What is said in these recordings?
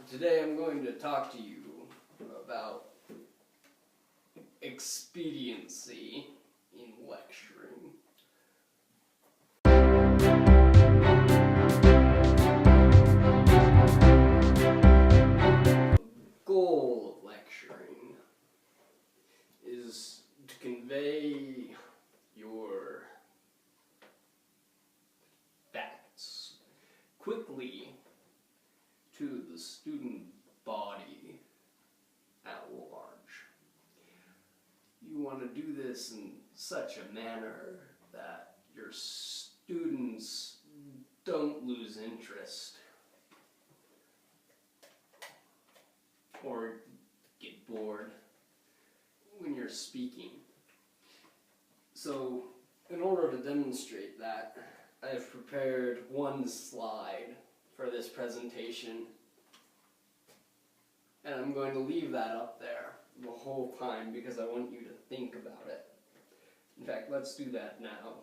Today I'm going to talk to you about expediency in lecturing. The goal of lecturing is to convey your facts quickly to the student body at large. You want to do this in such a manner that your students don't lose interest or get bored when you're speaking. So, in order to demonstrate that, I've prepared one slide for this presentation, and I'm going to leave that up there the whole time because I want you to think about it. In fact, let's do that now.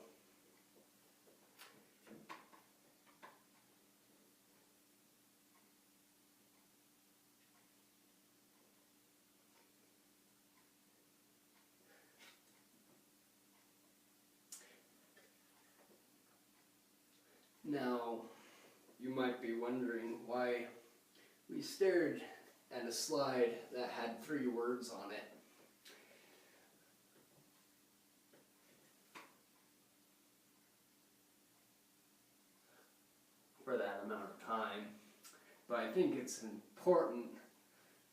Now, you might be wondering why we stared at a slide that had 3 words on it. For that amount of time. But I think it's important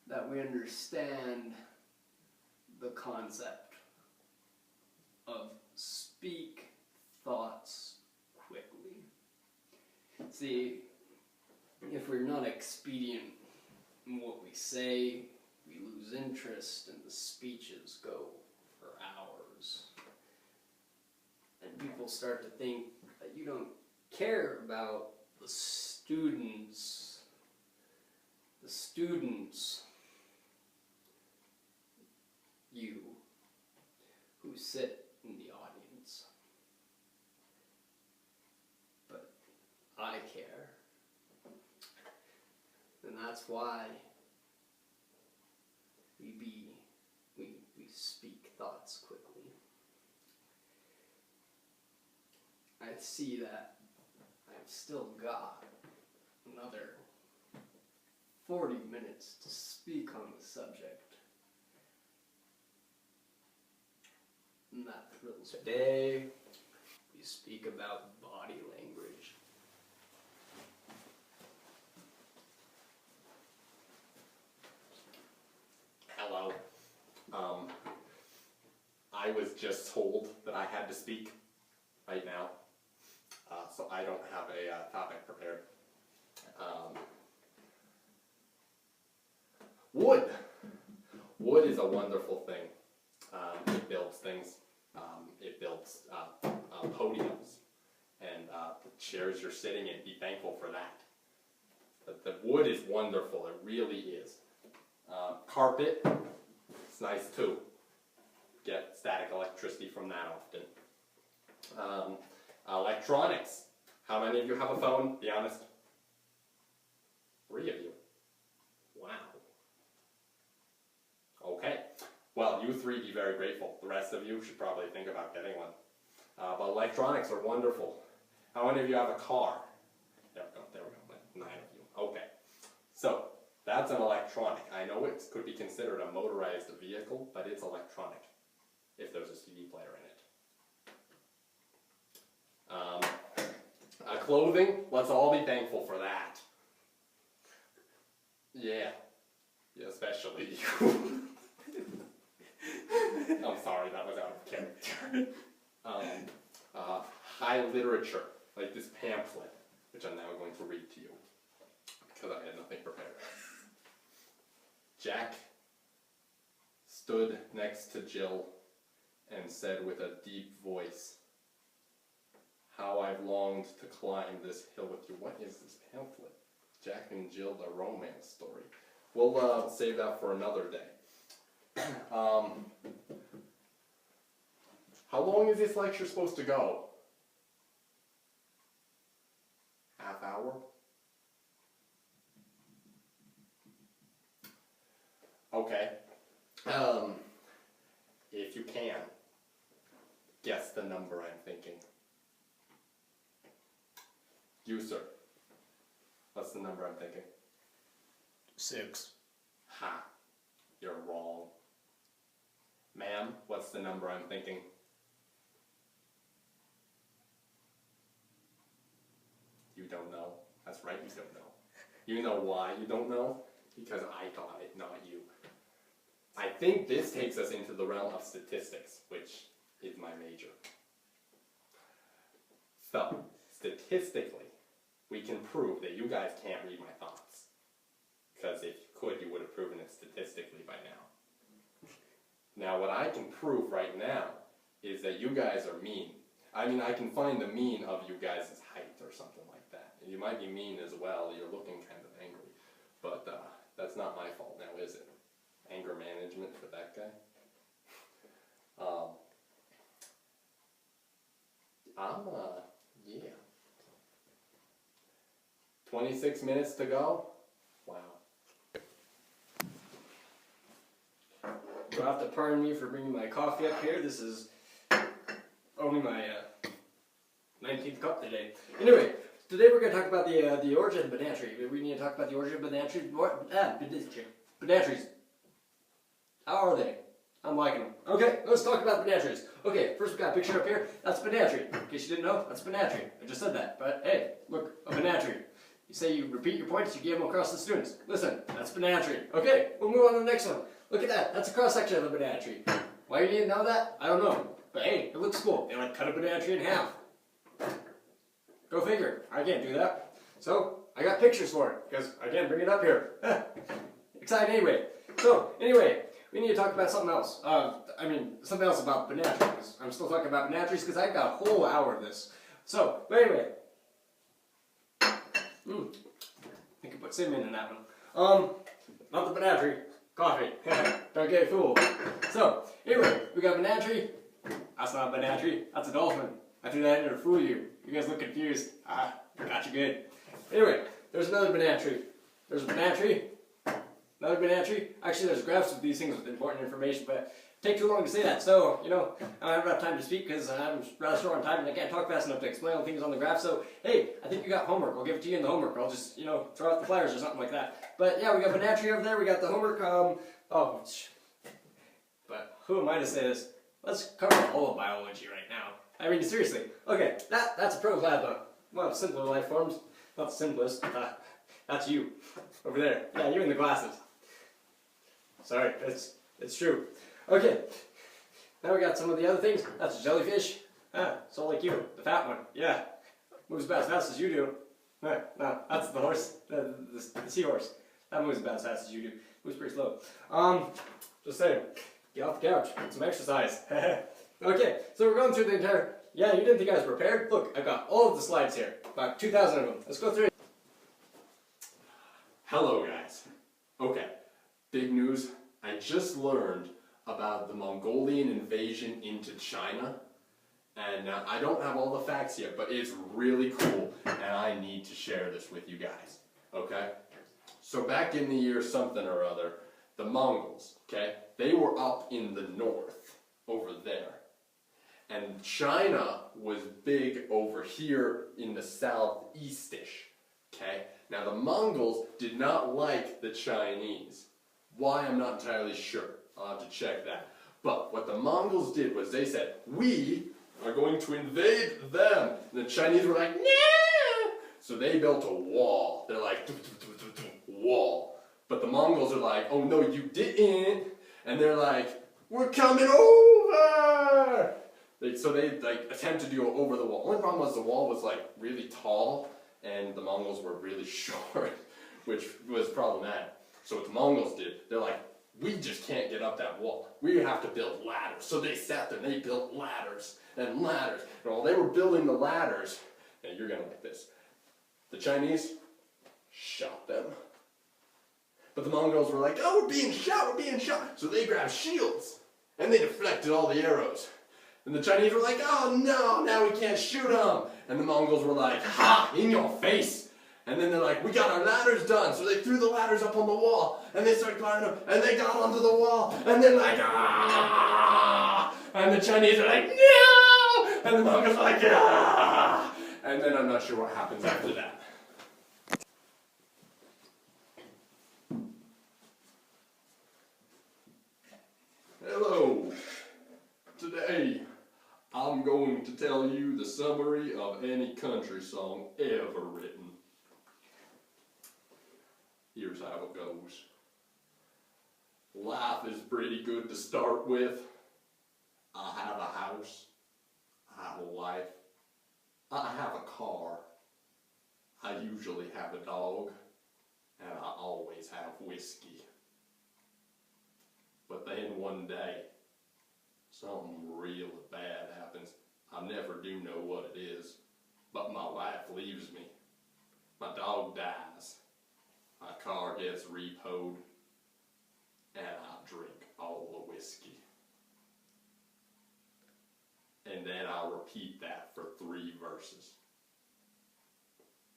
that we understand the concept of speak thoughts quickly. See, if we're not expedient in what we say, we lose interest and the speeches go for hours. And people start to think that you don't care about the students, you, who sit in the audience. But I care. And that's why we speak thoughts quickly. I see that I've still got another 40 minutes to speak on the subject. And that thrills me. Today, we speak about body language. Hello. I was just told that I had to speak right now, so I don't have a topic prepared. Wood. Wood is a wonderful thing. It builds things. It builds podiums and the chairs you're sitting in. Be thankful for that. But the wood is wonderful. It really is. Carpet. It's nice too. Get static electricity from that often. Electronics. How many of you have a phone? Be honest. 3 of you. Wow. Okay. Well, you 3 be very grateful. The rest of you should probably think about getting one. But electronics are wonderful. How many of you have a car? There we go. 9 of you. Okay. So, that's an electronic. I know it could be considered a motorized vehicle, but it's electronic if there's a CD player in it. Clothing, let's all be thankful for that. Yeah, especially you. I'm sorry, that was out of character. High literature, like this pamphlet, which I'm now going to read to you, because I had nothing prepared. Jack stood next to Jill and said with a deep voice, "How I've longed to climb this hill with you." What is this pamphlet? Jack and Jill, the romance story. We'll save that for another day. How long is this lecture supposed to go? Half hour? Okay. If you can, guess the number I'm thinking. You, sir. What's the number I'm thinking? 6. Ha. You're wrong. Ma'am, what's the number I'm thinking? You don't know. That's right, you don't know. You know why you don't know? Because I got it, not you. I think this takes us into the realm of statistics, which is my major. So, statistically, we can prove that you guys can't read my thoughts. Because if you could, you would have proven it statistically by now. Now, what I can prove right now is that you guys are mean. I mean, I can find the mean of you guys' height or something like that. And you might be mean as well, you're looking kind of angry. But that's not my fault now, is it? Anger management for that guy? Yeah. 26 minutes to go? Wow. You'll have to pardon me for bringing my coffee up here. This is only my 19th cup today. Anyway, today we're going to talk about the origin of banana tree. We need to talk about the origin of banana tree. Banana trees. How are they? I'm liking them. Okay, let's talk about banana trees. Okay, first we got a picture up here. That's a banana tree. In case you didn't know, that's a banana tree. I just said that. But hey, look, a banana tree. You say you repeat your points, you give them across the students. Listen, that's a banana tree. Okay, we'll move on to the next one. Look at that. That's a cross-section of a banana tree. Why you didn't know that? I don't know. But hey, it looks cool. They like cut a banana tree in half. Go figure. I can't do that. So, I got pictures for it, because I can't bring it up here. Exciting anyway. So, anyway, we need to talk about something else. Something else about banana trees. I'm still talking about banana trees because I've got a whole hour of this. So, but anyway. I could put cinnamon in that one. Not the banana tree. Coffee. Don't get fooled. So, anyway, we got a banana tree. That's not a banana tree. That's a dolphin. I threw that in to fool you. You guys look confused. Got you good. Anyway, there's another banana tree. There's a banana tree. Another banana tree. Actually, there's graphs of these things with important information, but it take too long to say that. So, I don't have enough time to speak because I'm rather short on time and I can't talk fast enough to explain all the things on the graph. So, hey, I think you got homework. I'll give it to you in the homework. I'll just, throw out the flyers or something like that. But yeah, we got banana tree over there. We got the homework. But who am I to say this? Let's cover all of biology right now. I mean, seriously. Okay, that's a protoplasma. One of simpler life forms. Not the simplest. That's you. Over there. Yeah, you in the glasses. Sorry, it's true. Okay, now we got some of the other things. That's a jellyfish. So like you, the fat one. Yeah, moves about as fast as you do. No, that's the horse, the seahorse. That moves about as fast as you do. Moves pretty slow. Just saying, get off the couch, get some exercise. Okay, so we're going through the entire. Yeah, you didn't think I was prepared? Look, I've got all of the slides here, about 2,000 of them. Let's go through it. Hello, guys. Okay, big news. I just learned about the Mongolian invasion into China, and I don't have all the facts yet, but it's really cool, and I need to share this with you guys, okay? So back in the year something or other, the Mongols, okay, they were up in the north, over there, and China was big over here in the southeast-ish, okay? Now the Mongols did not like the Chinese. Why, I'm not entirely sure. I'll have to check that. But what the Mongols did was they said, we are going to invade them. And the Chinese were like, no! So they built a wall. They're like, wall. But the Mongols are like, oh no, you didn't. And they're like, we're coming over! So they attempted to go over the wall. Only problem was the wall was really tall and the Mongols were really short, which was problematic. So what the Mongols did, they're like, we just can't get up that wall. We have to build ladders. So they sat there and they built ladders and ladders. And while they were building the ladders, and you're gonna like this, the Chinese shot them. But the Mongols were like, oh, we're being shot. So they grabbed shields and they deflected all the arrows. And the Chinese were like, oh no, now we can't shoot them. And the Mongols were like, ha, in your face. And then they're like, we got our ladders done. So they threw the ladders up on the wall, and they started climbing up, and they got onto the wall, and then like, ah! And the Chinese are like, no! And the Mongols are like, ah! And then I'm not sure what happens after that. Hello. Today, I'm going to tell you the summary of any country song ever written. Here's how it goes. Life is pretty good to start with. I have a house. I have a wife. I have a car. I usually have a dog. And I always have whiskey. But then one day, something real bad happens. I never do know what it is. But my wife leaves me. My dog dies. My car gets repoed. And I drink all the whiskey. And then I'll repeat that for 3 verses.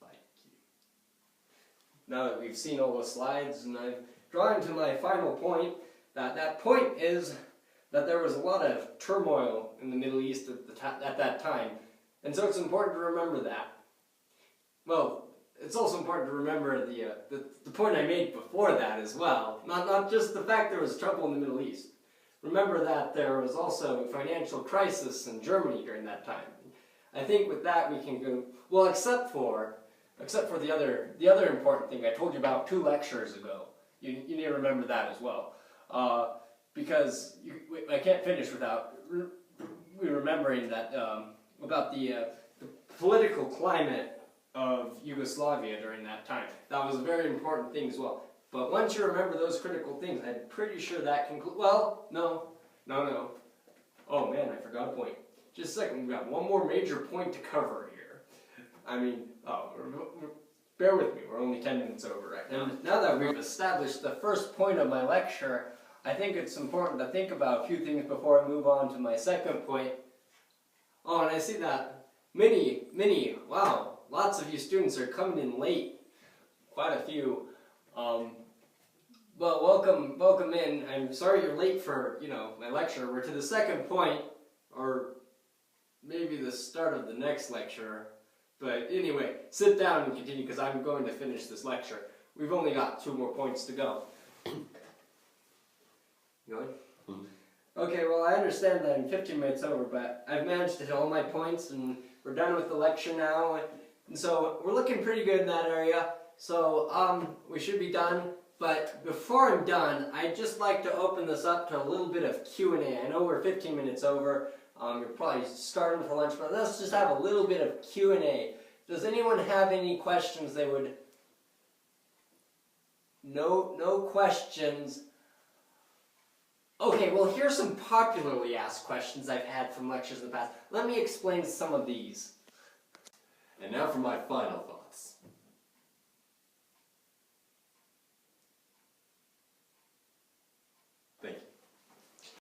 Thank you. Now that we've seen all the slides and I've drawn to my final point, that point is that there was a lot of turmoil in the Middle East at that time. And so it's important to remember that. Well, it's also important to remember the point I made before that as well. Not just the fact there was trouble in the Middle East. Remember that there was also a financial crisis in Germany during that time. I think with that we can go, well, except for the other important thing I told you about 2 lectures ago. You need to remember that as well. Because I can't finish without remembering that about the political climate of Yugoslavia during that time. That was a very important thing as well. But once you remember those critical things, I'm pretty sure that concludes. Well, no. Oh man, I forgot a point. Just a second, we've got one more major point to cover here. I mean, bear with me, we're only 10 minutes over right now. Now that we've established the first point of my lecture, I think it's important to think about a few things before I move on to my second point. Oh, and I see that wow, lots of you students are coming in late. Quite a few. Well, welcome in. I'm sorry you're late for, my lecture. We're to the second point, or maybe the start of the next lecture. But anyway, sit down and continue because I'm going to finish this lecture. We've only got 2 more points to go. Going? Okay, well, I understand that I'm 15 minutes over, but I've managed to hit all my points, and we're done with the lecture now. And so we're looking pretty good in that area. So we should be done. But before I'm done, I'd just like to open this up to a little bit of Q&A. I know we're 15 minutes over. You're probably starting for lunch, but let's just have a little bit of Q&A. Does anyone have any questions they would... No questions. Okay, well, here's some popularly asked questions I've had from lectures in the past. Let me explain some of these. And now for my final thought.